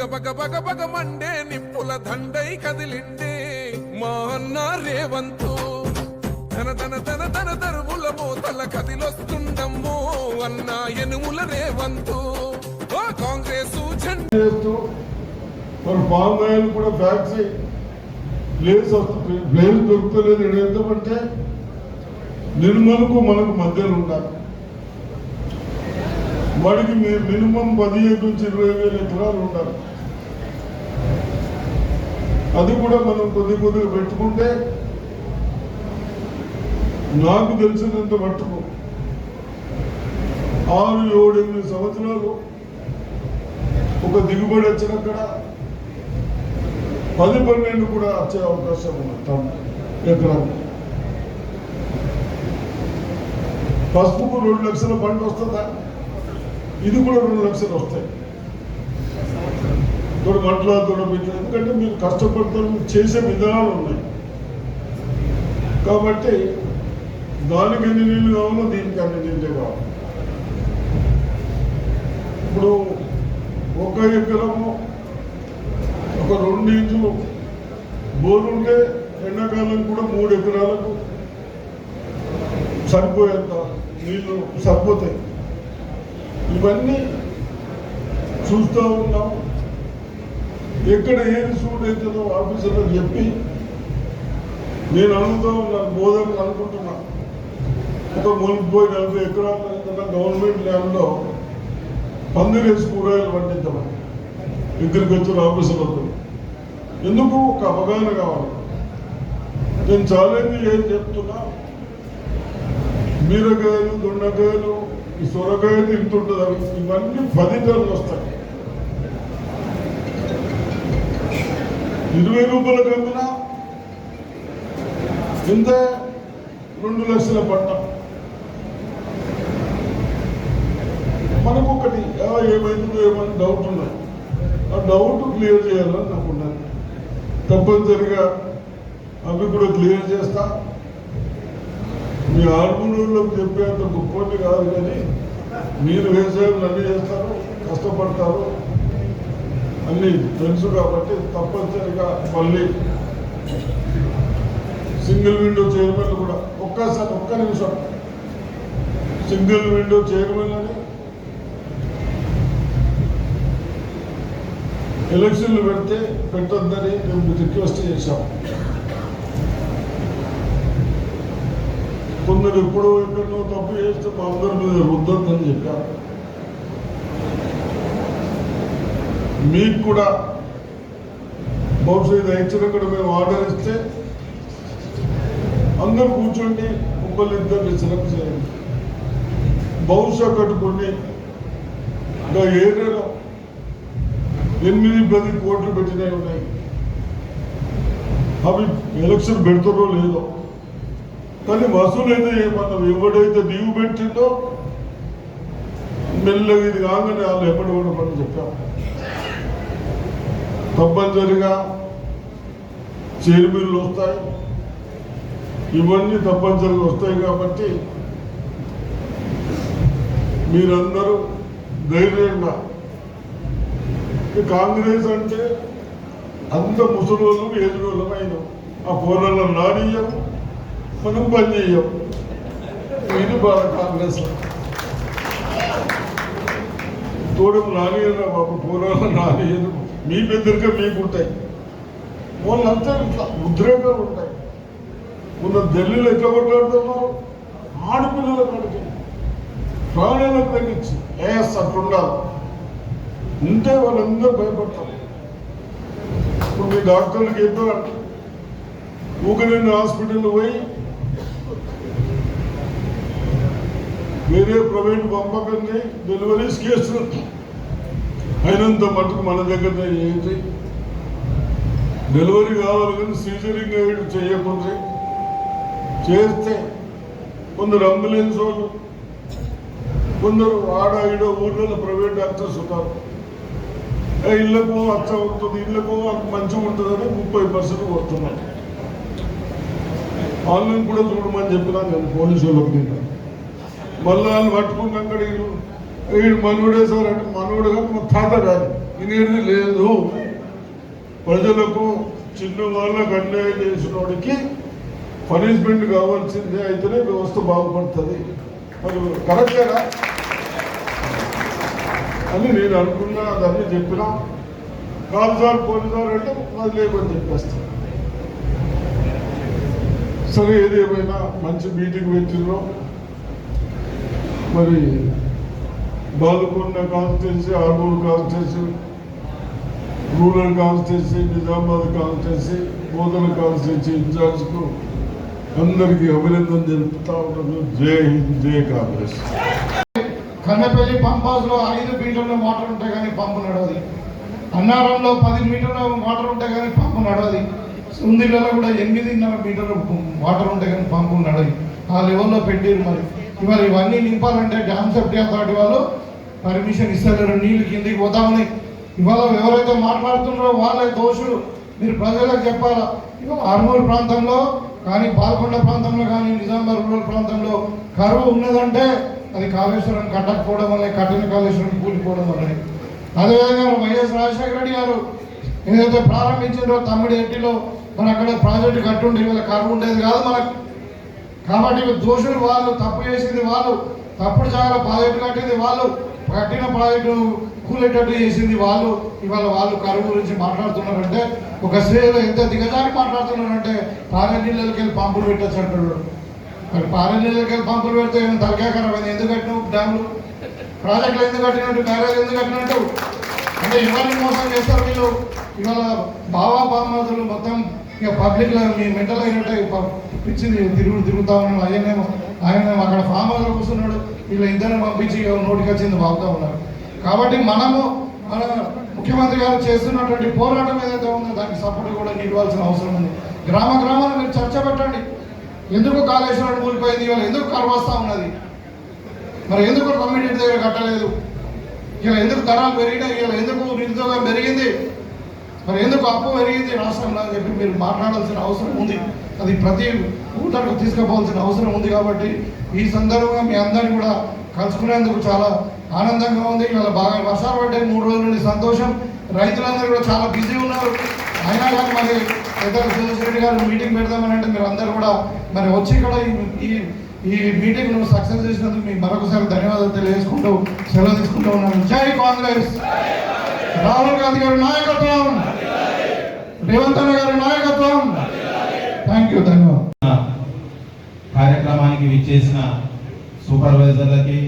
బగ బగ బగ Monday నిప్పుల దండై కదిలిండే మా అన్న రేవంతు తన తన తన తన దరువుల మోతల కదిలొస్తుండమ్మో అన్న ఎనుముల రేవంతు ఓ కాంగ్రెస్ మరి పామ్ ఆయిల్ కూడా ఫ్యాక్టరీ ప్లేస్ దొరుకుతలేదు. ఎందుకంటే నిర్మలకు మనకు మధ్యలో ఉండాలి. వాడికి మినిమం 15 నుంచి 20,000 ఎకరాలు ఉండాలి. అది కూడా మనం కొద్దిగా పెట్టుకుంటే నాకు తెలిసినంత మట్టుకు 6-7-8 సంవత్సరాలు ఒక దిగుబడి వచ్చినక్కడ 10-12 కూడా వచ్చే అవకాశం ఉంది. ఎకరాలు పసుపుకు 2 లక్షల పంట వస్తుందా? ఇది కూడా 2 లక్షలు వస్తాయి. మాట్లాడుతున్న ఎందుకంటే మీరు కష్టపడతారు, చేసే విధానాలు ఉన్నాయి కాబట్టి దానికి ఎన్ని నీళ్ళు కావాలో దీనికి అన్ని నీళ్ళే కావాలి. ఇప్పుడు 1 ఎకరము ఒక 2 ఇంచులు బోరుంటే ఎండాకాలం కూడా 3 ఎకరాలకు సరిపోయేంత నీళ్ళు సరిపోతాయి. ఇవన్నీ చూస్తూ ఉన్నాం. ఎక్కడ ఏది సూట్ అవుతుందో ఆఫీసర్లకు చెప్పి నేను అడుగుతూ ఉన్నాను. బోధన అనుకుంటున్నా ఒక 30-40 ఎకరాల గవర్నమెంట్ ల్యాండ్లో పందిరేసి కూరగాయలు పండించమని ఇక్కడికి వచ్చిన ఆఫీసర్లతో. ఎందుకు ఒక అవగాహన కావాలి. నేను ఛాలెంజ్ ఏం చెప్తున్నా, బీరకాయలు, దొండకాయలు, ఈ సొరకాయలు ఇంత ఉంటుంది. ఇవన్నీ 10 టన్నులు వస్తాయి. 20 రూపాయల కమ్మినా ఇంత 2 లక్షల పంట. మనకు ఒకటి ఏమైందో ఏమని డౌట్ ఉన్నాయి. ఆ డౌట్ క్లియర్ చేయాలని నాకున్నాను. తప్పనిసరిగా అవి కూడా క్లియర్ చేస్తా. మీ ఆర్మూరులోకి చెప్పేంత గొప్పని కాదు, కానీ మీరు వ్యవసాయం అన్నీ చేస్తారు, కష్టపడతారు, అన్నీ తెలుసు కాబట్టి తప్పనిసరిగా మళ్ళీ సింగిల్ విండో చైర్మన్ కూడా ఒక్క నిమిషం సింగిల్ విండో చైర్మన్ అని ఎలక్షన్లు పెట్టొద్దని మేము రిక్వెస్ట్ చేశాం. కొందరు ఎప్పుడో ఎక్కడో తప్పు చేస్తే మా అందరి మీద రుద్దొద్దని చెప్పారు. మీకు కూడా బహుశా ఇది ఇచ్చినక్కడ మేము ఆర్డర్ ఇస్తే అందరూ కూర్చోండి, 1-2 సెలెక్ట్ చేయండి. బహుశా కట్టుకొని ఇంకా ఏరియాలో 8-10 కోట్లు పెట్టినవి ఉన్నాయి. అవి ఎలక్షన్ పెడతారో లేదో, కానీ వసూలు అయితే మనం ఎవడైతే నీవు పెట్టిందో మెల్లగా ఇది కాగానే వాళ్ళు ఎప్పటి కూడా మనం చెప్పాం. తప్పనిసరిగా చైర్మన్లు వస్తాయి, ఇవన్నీ తప్పనిసరిగా వస్తాయి. కాబట్టి మీరందరూ ధైర్యంగా, కాంగ్రెస్ అంటే అంత ముసలోళ్ళు ఎదురోళ్ళం అయినాం. ఆ పోరాళ్ళ నానీయం, మనం పని చేయం. ఇది బాధ కాంగ్రెస్లో. తోడు నానియరా బాబు, పోరాళ్ళ నానియదు. మీ పెద్దరిగా మీకుంటాయి, వాళ్ళంతా ఇట్లా ఉద్రేకాలు ఉంటాయి. మొన్న ఢిల్లీలో ఎట్లా కొట్లాడుతున్నారు, ఆడపిల్లల కాడికి ప్రాణాలకు తగ్గించి అట్లుండాలి. ఉంటే వాళ్ళందరూ భయపడతారు. ఇప్పుడు మీ డాక్టర్లకు ఏదో ఊకలేని హాస్పిటల్ పోయి వేరే ప్రైవేట్ పంపకండి, డెలివరీస్ కేసులు అయినంత మటుకు మన దగ్గర ఏంటి డెలివరీ కావాలి, కానీ సీజరింగ్ చేయకుండా చేస్తే కొందరు అంబులెన్స్ వాళ్ళు, కొందరు ఆడ ఈడ ఊళ్ళో ప్రైవేట్ డాక్టర్స్ ఉన్నారు. ఇళ్ళకు అచ్చ ఉంటుంది, ఇళ్ళకు మంచిగా ఉంటుందని 30% వస్తున్నారు. ఆన్లైన్ కూడా చూడమని చెప్పినా నేను పోలీసు వాళ్ళకి తిన్నాను. మళ్ళీ వాళ్ళు పట్టుకున్నాక వీడు మనోడే సార్ అంటే మనోడు కానీ మా తాత కాదు, వినేది లేదు. ప్రజలకు చిన్న వాళ్ళకు అన్యాయం చేసిన వాడికి పనిష్మెంట్ కావాల్సిందే, అయితేనే వ్యవస్థ బాగుపడుతుంది. మరి కరెక్టేనా అని నేను అనుకున్నా, అదన్నీ చెప్పినా. కాదు సార్ పోలీసారు అంటే అది లేదని చెప్పేస్తాను. సరే, ఏదేమైనా మంచి మీటింగ్ పెట్టిండ్రు. మరి Balkonda constituency, Armoor constituency, rural constituency, Nizamabad constituency, Bodhan constituency ఇన్ఛార్జ్కు అందరికీ అభినందన తెలుపుతా ఉన్నాను. జై హింద్, జై కాంగ్రెస్. కన్నపల్లి పంప్ హౌస్ లో 5 మీటర్ల వాటర్ ఉంటే కానీ పంపు నడవది. అన్నారంలో 10 మీటర్ల వాటర్ ఉంటే కానీ పంపు నడవది. సుందిలలో కూడా 8.5 మీటర్ల వాటర్ ఉంటే కానీ పంపు నడవది. ఆ లెవెల్లో పెట్టారు. మరి ఇవాళ ఇవన్నీ నింపాలంటే డ్యామ్ సేఫ్టీ అథారిటీ వాళ్ళు పర్మిషన్ ఇస్తలేరు. నీళ్ళు కిందికి పోతా ఉన్నాయి. ఇవాళ ఎవరైతే మాట్లాడుతున్నారో వాళ్ళే దోషులు. మీరు ప్రజలకు చెప్పాలా. ఇవాళ ఆర్మూర్ ప్రాంతంలో కానీ, పాల్కొండ ప్రాంతంలో కానీ, నిజామాబాద్ రూరల్ ప్రాంతంలో కరువు ఉన్నదంటే అది కాళేశ్వరం కట్టకపోవడం వల్లే, కట్టిన కాళేశ్వరం కూలిపోవడం వల్లే. అదేవిధంగా వైఎస్ రాజశేఖర రెడ్డి గారు ఏదైతే ప్రారంభించారో తమ్మిడి ఎట్టిలో మన అక్కడ ప్రాజెక్టు కట్టుండే ఇవాళ కరువు ఉండేది కాదు మనకు. కాబట్టి దోషులు వాళ్ళు, తప్పు చేసింది వాళ్ళు, తప్పుడు జాగ్రత్త ప్రాజెక్టు కట్టింది వాళ్ళు, కట్టిన ప్రాజెక్టు కూలేటట్టు చేసింది వాళ్ళు. ఇవాళ వాళ్ళు కరువు గురించి మాట్లాడుతున్నారంటే ఒక స్త్రీలో ఎంత దిగజారి మాట్లాడుతున్నారంటే పారే నీళ్ళకి వెళ్ళి పంపులు పెట్టచ్చు అంటాడు. మరి పారే నీళ్ళకి వెళ్ళి పంపులు పెడితే తలకాకరమైంది. ఎందుకు కట్టినావు డ్యాములు, ప్రాజెక్టులు ఎందుకు కట్టినట్టు, బ్యారేజ్ ఎందుకు కట్టినట్టు అంటే ఎవరిని మోసం చేస్తారు వీళ్ళు. ఇవాళ బావా బామ్మతులు మొత్తం ఇక పబ్లిక్లో మీ మెంటల్ అయినట్టు పిచ్చింది తిరుగుతా ఉన్నాడు. ఆయనేమో అక్కడ ఫామ్ హౌస్లో కూర్చున్నాడు. వీళ్ళు ఇద్దరిని పంపించి నోటికి వచ్చింది బాగుతా ఉన్నారు. కాబట్టి మనము మన ముఖ్యమంత్రి గారు చేస్తున్నటువంటి పోరాటం ఏదైతే ఉందో దానికి సపోర్ట్ కూడా ఇవ్వాల్సిన అవసరం ఉంది. గ్రామాన్ని మీరు చర్చ పెట్టండి. ఎందుకు కాళేశ్వరం కూలిపోయింది, ఇవాళ ఎందుకు కరువు వస్తూ ఉన్నది, మరి ఎందుకు కమ్యూనిటీ దగ్గర కట్టలేదు, ఇలా ఎందుకు ధరలు పెరిగినాయి, ఇలా ఎందుకు నిరుద్యోగం పెరిగింది, మరి ఎందుకు అప్పు పెరిగింది రాష్ట్రంలో అని చెప్పి మీరు మాట్లాడాల్సిన అవసరం ఉంది. అది ప్రతి ఊటకు తీసుకుపోవాల్సిన అవసరం ఉంది. కాబట్టి ఈ సందర్భంగా మీ అందరినీ కూడా కలుసుకునేందుకు చాలా ఆనందంగా ఉంది. ఇవాళ బాగా వర్షాలు పడ్డాయి, 3 రోజుల నుండి సంతోషం. రైతులందరూ కూడా చాలా బిజీ ఉన్నారు. అయినా కానీ మరి పెద్దలు సురేష్ రెడ్డి గారు మీటింగ్ పెడదామని అంటే మీరు అందరూ కూడా మరి వచ్చి ఇక్కడ ఈ మీటింగ్ ను సక్సెస్ చేసినందుకు మీకు మరొకసారి ధన్యవాదాలు తెలియజేసుకుంటూ సెలవు తీసుకుంటూ ఉన్నాను. జై కాంగ్రెస్. రాహుల్ గాంధీ గారి నాయకత్వం, రేవంత్ అన్న గారి నాయకత్వం. థ్యాంక్ యూ, ధన్యవాదాలు. కార్యక్రమానికి విచ్చేసిన సూపర్వైజర్లకి,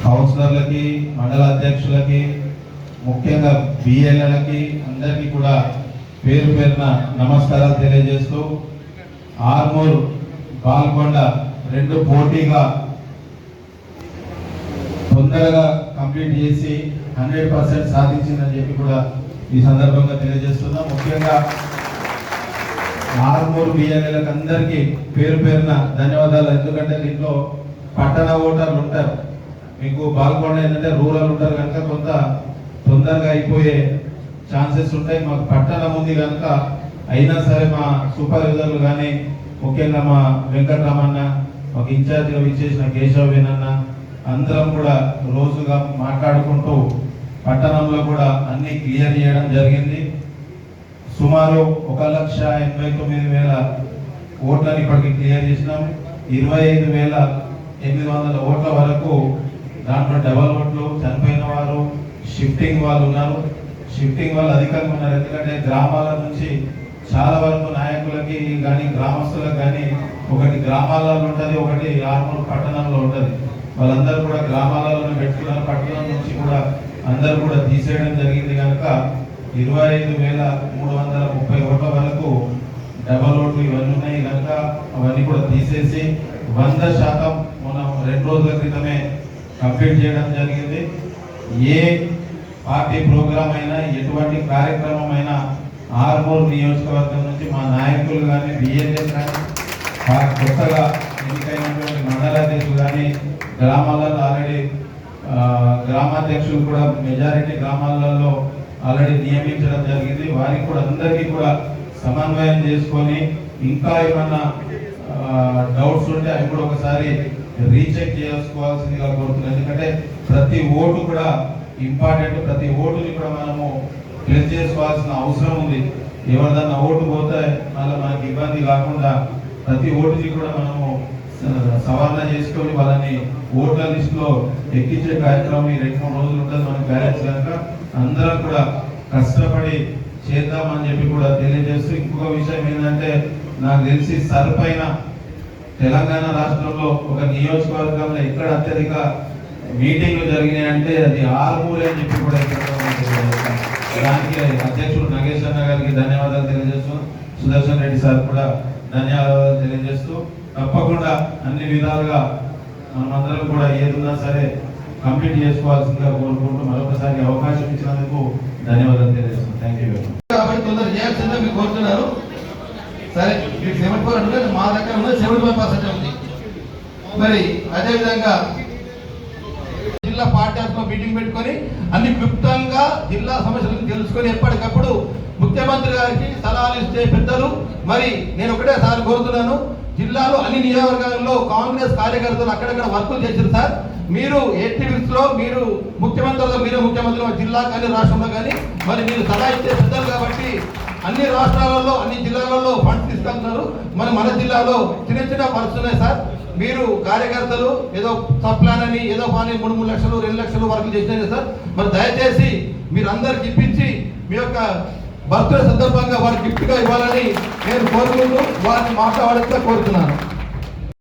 కౌన్సిలర్లకి, మండల అధ్యక్షులకి, ముఖ్యంగా బిఎల్ఏలకి అందరికీ కూడా పేరు పేరున నమస్కారాలు తెలియజేస్తూ, ఆర్మూర్ పాల్కొండ 2 పోటీగా తొందరగా కంప్లీట్ చేసి 100% సాధించిందని చెప్పి కూడా ఈ సందర్భంగా తెలియజేస్తున్నాం. ముఖ్యంగా ఆర్మూర్ బిఎల్ఏలకు అందరికీ పేరు పేరున ధన్యవాదాలు. ఎందుకంటే దీంట్లో పట్టణ ఓటర్లు ఉంటారు, మీకు పాల్గొండ ఏంటంటే రూరల్ ఉంటారు కనుక కొంత తొందరగా అయిపోయే ఛాన్సెస్ ఉంటాయి. మాకు పట్టణం ఉంది కనుక అయినా సరే మా సూపర్వైజర్లు కానీ, ముఖ్యంగా మా వెంకటరామన్న, మాకు ఇన్ఛార్జిగా ఇచ్చేసిన కేశవేనన్న అందరం కూడా రోజుగా మాట్లాడుకుంటూ పట్టణంలో కూడా అన్ని క్లియర్ చేయడం జరిగింది. సుమారు 1,89,000 ఓట్లను ఇప్పటికి క్లియర్ చేసినాం. 25,800 ఓట్ల వరకు దాంట్లో డబల్ ఓట్లు, చనిపోయిన వారు, షిఫ్టింగ్ వాళ్ళు ఉన్నారు. షిఫ్టింగ్ వాళ్ళు అధికంగా ఉన్నారు. ఎందుకంటే గ్రామాల నుంచి చాలా వరకు నాయకులకి కానీ, గ్రామస్తులకు కానీ ఒకటి గ్రామాలలో ఉంటుంది, ఒకటి ఆర్మూర్ పట్టణంలో ఉంటుంది. వాళ్ళందరూ కూడా గ్రామాలలో పెట్టుకున్నారు. పట్టణం నుంచి కూడా అందరూ కూడా తీసేయడం జరిగింది కనుక 25,330 ఓట్ల వరకు డబల్ ఓట్లు ఇవన్నీ ఉన్నాయి కనుక అవన్నీ కూడా తీసేసి 100% మనం 2 రోజుల క్రితమే కంప్లీట్ చేయడం జరిగింది. ఏ పార్టీ ప్రోగ్రామ్ అయినా, ఎటువంటి కార్యక్రమం అయినా ఆర్మూర్ నియోజకవర్గం నుంచి మా నాయకులు కానీ, బిఎల్ఏ కానీ, కొత్తగా ఎన్నికైనటువంటి మండలాధ్యక్షులు కానీ, గ్రామాలలో ఆల్రెడీ గ్రామాధ్యక్షులు కూడా మెజారిటీ గ్రామాలలో ఆల్రెడీ నియమించడం జరిగింది. వారికి కూడా అందరికీ కూడా సమన్వయం చేసుకొని ఇంకా ఏమన్నా డౌట్స్ ఉంటే అవి కూడా ఒకసారి రీచెక్ చేసుకోవాల్సిందిగా కోరుతున్నాను. ఎందుకంటే ప్రతి ఓటు కూడా ఇంపార్టెంట్. ప్రతి ఓటుని కూడా మనము ప్లేస్ చేసుకోవాల్సిన అవసరం ఉంది. ఎవరిదన్నా ఓటు పోతే మళ్ళీ మనకి ఇబ్బంది కాకుండా ప్రతి ఓటుని కూడా మనము సవరణ చేసుకొని వాళ్ళని ఓట్ల లిస్టులో ఎక్కించే కార్యక్రమం ఈ 2-3 రోజులు ఉంటుంది మనకి బ్యాలెన్స్ కనుక అందరం కూడా కష్టపడి చేద్దామని చెప్పి కూడా తెలియజేస్తూ, ఇంకొక విషయం ఏంటంటే నాకు తెలిసి సరిపైన తెలంగాణ రాష్ట్రంలో ఒక నియోజకవర్గంలో ఎక్కడ అత్యధిక మీటింగ్లు జరిగినాయంటే అది ఆర్మూర్ అని చెప్పి కూడా దానికి అధ్యక్షుడు నగేష్ అన్న గారికి ధన్యవాదాలు తెలియజేస్తూ, సుదర్శన్ రెడ్డి సార్ కూడా ధన్యవాదాలు తెలియజేస్తూ, తప్పకుండా అన్ని విధాలుగా మనమందరం కూడా ఏదున్నా సరే కంప్లీట్ చేసుకోవాల్సిందిగా కోరుకుంటూ మరొకసారి అవకాశం ఇచ్చినందుకు ధన్యవాదాలు తెలియజేస్తున్నాను. Thank you. కాబట్టి తొందర చేయాల్సిందే మీకు కోరుతున్నారు. సరే, మీకు 74 అంటే మా దగ్గర ఉన్న 75% ఉంది. మరి అదేవిధంగా జిల్లా పార్టీ ఆఫీస్లో మీటింగ్ పెట్టుకొని అన్ని క్లుప్తంగా జిల్లా సమస్యలను తెలుసుకొని ఎప్పటికప్పుడు ముఖ్యమంత్రి గారికి సలహాలు ఇచ్చే పెద్దలు. మరి నేను ఒకటేసారి కోరుతున్నాను, జిల్లాలో అన్ని నియోజకవర్గాల్లో కాంగ్రెస్ కార్యకర్తలు అక్కడక్కడ వర్కులు చేశారు సార్. మీరు యాక్టివిటీస్ లో మీరు ముఖ్యమంత్రులు, మీరే ముఖ్యమంత్రి జిల్లా కానీ రాష్ట్రంలో కానీ, మరి మీరు సలహా ఇచ్చే పెద్దలు కాబట్టి అన్ని రాష్ట్రాలలో అన్ని జిల్లాలలో ఫండ్స్ తీసుకుంటున్నారు. మరి మన జిల్లాలో చిన్న చిన్న వర్క్స్ ఉన్నాయి సార్. మీరు కార్యకర్తలు ఏదో సబ్ ప్లాన్ అని ఏదో పని 3 లక్షలు 2 లక్షలు వరకు చేసినాయి సార్. మరి దయచేసి మీరు అందరికి ఇప్పించి మీ యొక్క బర్త్డే సందర్భంగా వారికి గిఫ్ట్గా ఇవ్వాలని నేను కోరుకుంటూ వారిని మాట్లాడాలని కోరుతున్నాను.